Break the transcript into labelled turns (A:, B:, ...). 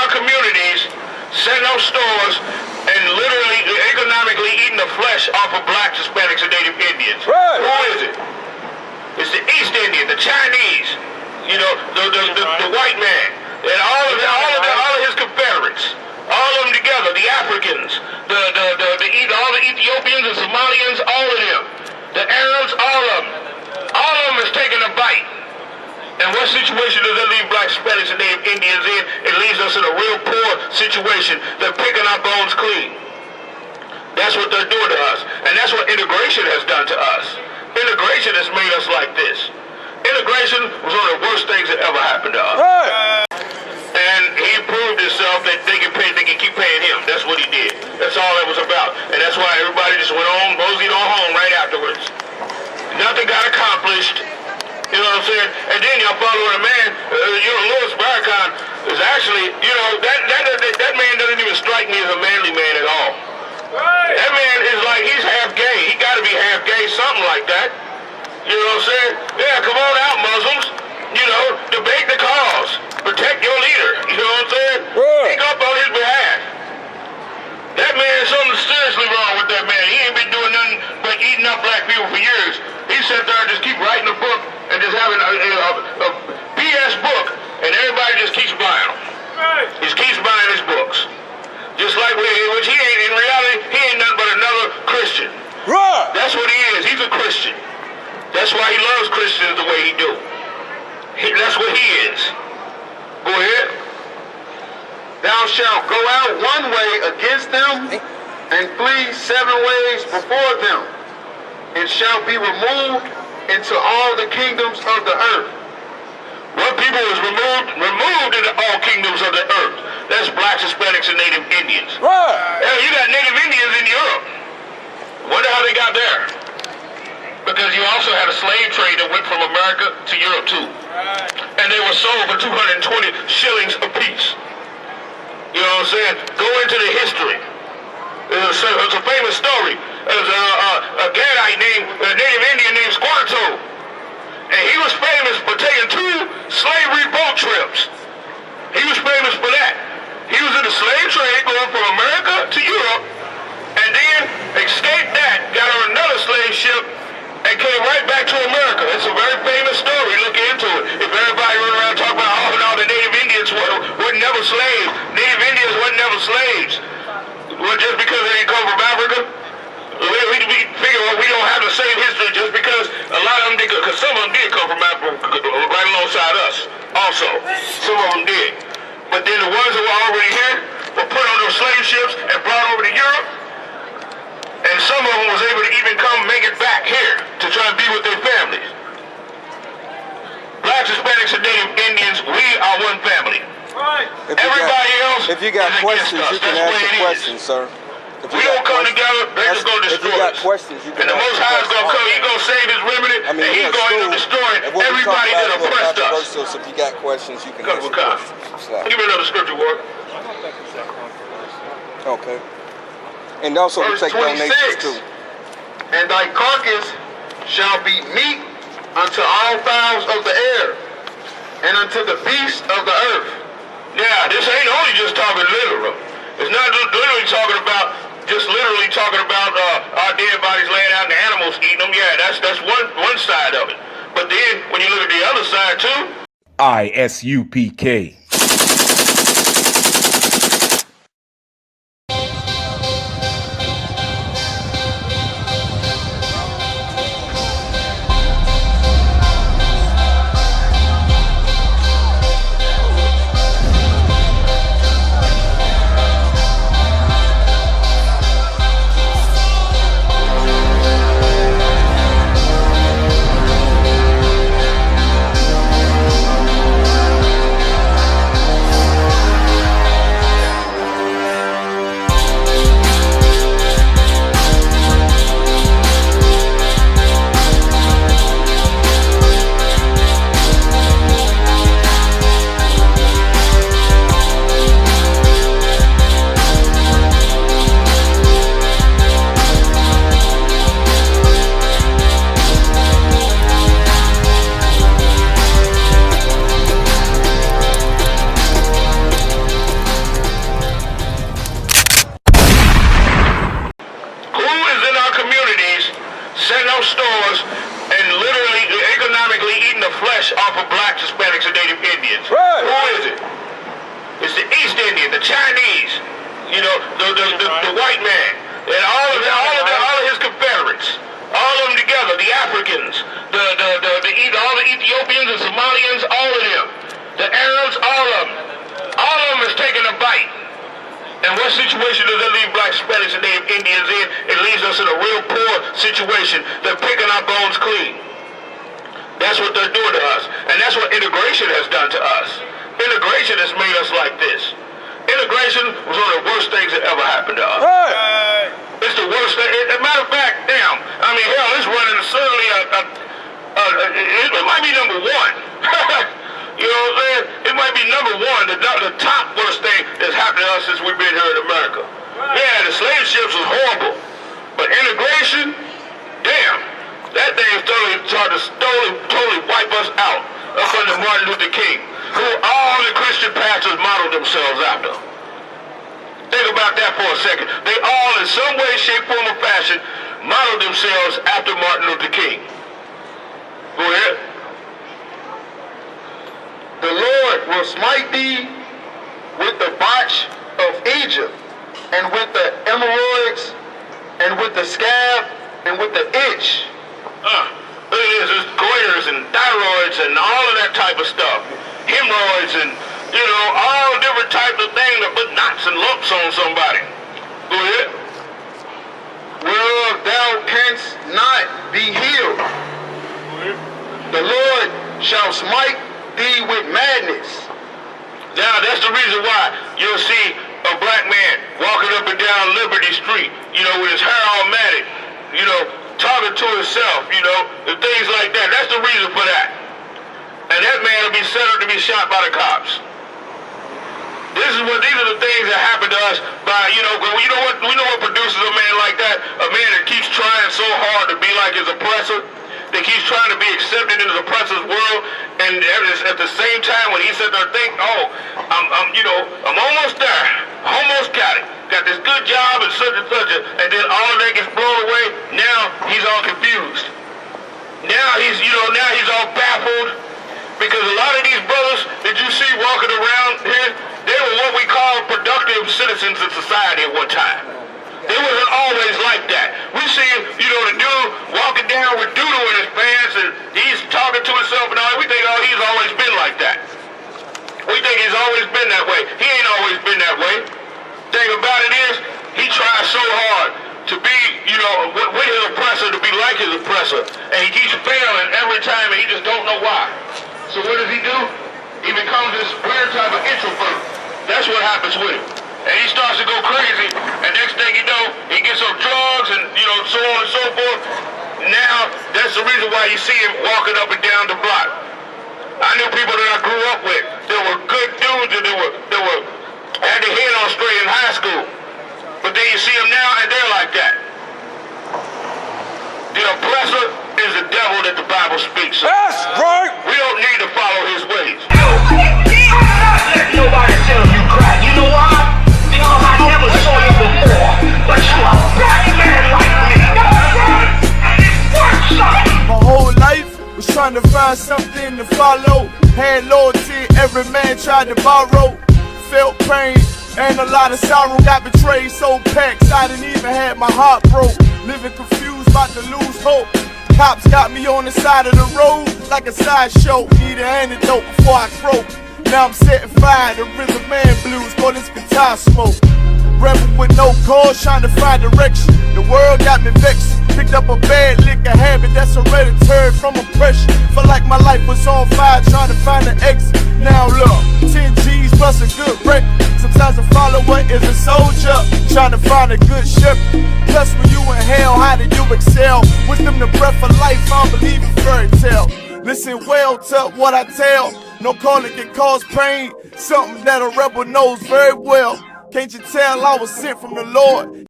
A: our communities, setting up stores, and literally economically eating the flesh off of blacks, Hispanics, and Native Indians.
B: Right.
A: Who is it? It's the East Indian, the Chinese, you know, the white man, and all of his Confederates, all of them together, the Africans, all the Ethiopians and Somalians, all of them, the Arabs, all of them is taking a bite. And what situation does that leave blacks, Hispanics, and Native Indians in? It leaves us in a real poor situation. They're picking our bones clean. That's what they're doing to us. And that's what integration has done to us. Integration has made us like this. Integration was one of the worst things that ever happened to us.
B: Right.
A: And he proved himself that they can keep paying him. That's what he did. That's all it was about. And that's why everybody just went on, moseyed on home right afterwards. Nothing got accomplished. You know what I'm saying? And then y'all following a man, Louis Farrakhan is actually, that man doesn't even strike me as a manly man at all. Right. That man is like, he's half gay. He got to be half gay, something like that. You know what I'm saying? Yeah, come on out, Muslims. You know, debate the cause. Protect your leader. You know what I'm saying?
B: Right.
A: Speak up on his behalf. That man, something seriously wrong with that man. He ain't been doing nothing but eating up black people for years. He sat there and just keep writing a book and just having a BS book, and everybody just keeps buying them. Right. He just keeps buying his books. Just like which he ain't, in reality, he ain't nothing but another Christian.
B: Right.
A: That's what he is. He's a Christian. That's why he loves Christians the way he do. That's what he is. Go ahead.
C: Thou shalt go out one way against them, and flee 7 ways before them, and shall be removed into all the kingdoms of the earth.
A: What people is removed into all kingdoms of the earth? That's blacks, Hispanics, and Native Indians.
B: Right.
A: Yeah, you got Native Indians in Europe. Wonder how they got there. Because you also had a slave trade that went from America to Europe too. Right. And they were sold for 220 shillings a piece. You know what I'm saying? Go into the history. It's a famous story. There's a Gadite a Native Indian named Squanto. And he was famous for taking 2 slavery boat trips. He was famous for that. He was in the slave trade going from America to Europe, and then escaped that, got on another slave ship, and came right back to America. It's a very famous story. Look into it. If everybody run around talking about all the Native Indians were never slaves. Native Indians weren't never slaves. Well, just because they didn't come from Africa, we figure we don't have the same history just because a lot of them did, because some of them did come from Africa right alongside us also. Some of them did. But then the ones that were already here were put on those slave ships and brought over to Europe. And some of them was able to even come make it back here to try and be with their families. Blacks, Hispanics, and Native Indians, we are one family. Right. Everybody else.
B: If you got questions, you can ask the questions, sir.
A: We don't come together, they're just going to destroy us.
B: If you got questions, you can
A: and the Most High is going to come, he's going to save his remnant, and he's going to destroy everybody that oppressed us.
B: So if you got questions, you can ask the questions.
A: Give me another scripture, Ward.
B: Okay. And also we take donations too.
C: And thy carcass shall be meat unto all fowls of the air, and unto the beasts of the earth.
A: Yeah, this ain't only just talking literal. It's not literally talking about our dead bodies laying out and the animals eating them. Yeah, that's one side of it. But then when you look at the other side too,
D: I.S.U.P.K.
A: It's the East Indian, the Chinese, you know, the white man, and all of his Confederates, all of them together, the Africans, all the Ethiopians and Somalians, all of them, the Arabs, all of them is taking a bite. And what situation does that leave black, Spanish, and Native Indians in? It leaves us in a real poor situation. They're picking our bones clean. That's what they're doing to us. And that's what integration has done to us. Integration has made us like this. Integration was one of the worst things that ever happened to us.
B: Hey.
A: It's the worst thing. As a matter of fact, damn, I mean, hell, it's running certainly it might be number one. You know what I'm saying? It might be number one, the top worst thing that's happened to us since we've been here in America. Yeah, the slave ships was horrible. But integration, damn, that thing is totally wipe us out up under Martin Luther King, who all the Christian pastors modeled themselves after. Think about that for a second. They all, in some way, shape, form, or fashion, modeled themselves after Martin Luther King. Go ahead.
C: The Lord will smite thee with the botch of Egypt, and with the hemorrhoids, and with the scab, and with the itch.
A: Look at this, there's goiters and thyroids and all of that type of stuff. Hemorrhoids and, you know, all different types of things that put knots and lumps on somebody. Go ahead.
C: Whereof thou canst not be healed. The Lord shall smite thee with madness.
A: Now, that's the reason why you'll see a black man walking up and down Liberty Street, you know, with his hair all matted, you know, talking to himself, you know, and things like that. That's the reason for that. And that man will be set up to be shot by the cops. These are the things that happen to us by, you know what produces a man like that? A man that keeps trying so hard to be like his oppressor, that keeps trying to be accepted into the oppressor's world, and at the same time when he sits there and think, oh, I'm almost there, almost got it. Got this good job and such, and then all of that gets blown away. Now he's all confused. Now he's all baffled, because a lot of these brothers that you see walking around here, they were what we call productive citizens in society at one time. They wasn't always like that. We see, you know, the dude walking down with doodle in his pants, and he's talking to himself and all. We think, oh, he's always been like that. We think he's always been that way. He ain't always been that way. Thing about it is, he tries so hard to be, you know, with his oppressor, to be like his oppressor, and he keeps failing every time, and he just don't know why. So what does he do? He becomes this weird type of introvert. That's what happens with him. And he starts to go crazy, and next thing you know, he gets on drugs and, you know, so on and so forth. Now, that's the reason why you see him walking up and down the block. I knew people that I grew up with that were good dudes and that were had their head on straight in high school. But then you see them now and they're like that. The oppressor is the devil that the Bible speaks of.
B: That's right.
A: We don't need to follow his ways.
E: Let nobody tell you crap. You know why? Because I never saw you before. But you a black man like me. And it works, son.
F: My whole life was trying to find something to follow. Had loyalty, every man tried to borrow. Felt pain and a lot of sorrow. Got betrayed, so packs I didn't even have my heart broke. Living confused, about to lose hope. Cops got me on the side of the road like a sideshow. Need an antidote before I croak. Now I'm setting fire to rhythm man blues, call this guitar smoke. Rebel with no cause, trying to find direction. The world got me vexed. Picked up a bad liquor habit that's hereditary from oppression. Felt like my life was on fire, trying to find an exit. Now look, 10 G's plus a good wreck. Sometimes a follower is a soldier, trying to find a good shepherd. Plus when you in hell, how do you excel? Wisdom the breath of life, I don't believe in fairy tale. Listen well to what I tell. No calling can cause pain. Something that a rebel knows very well. Can't you tell I was sent from the Lord?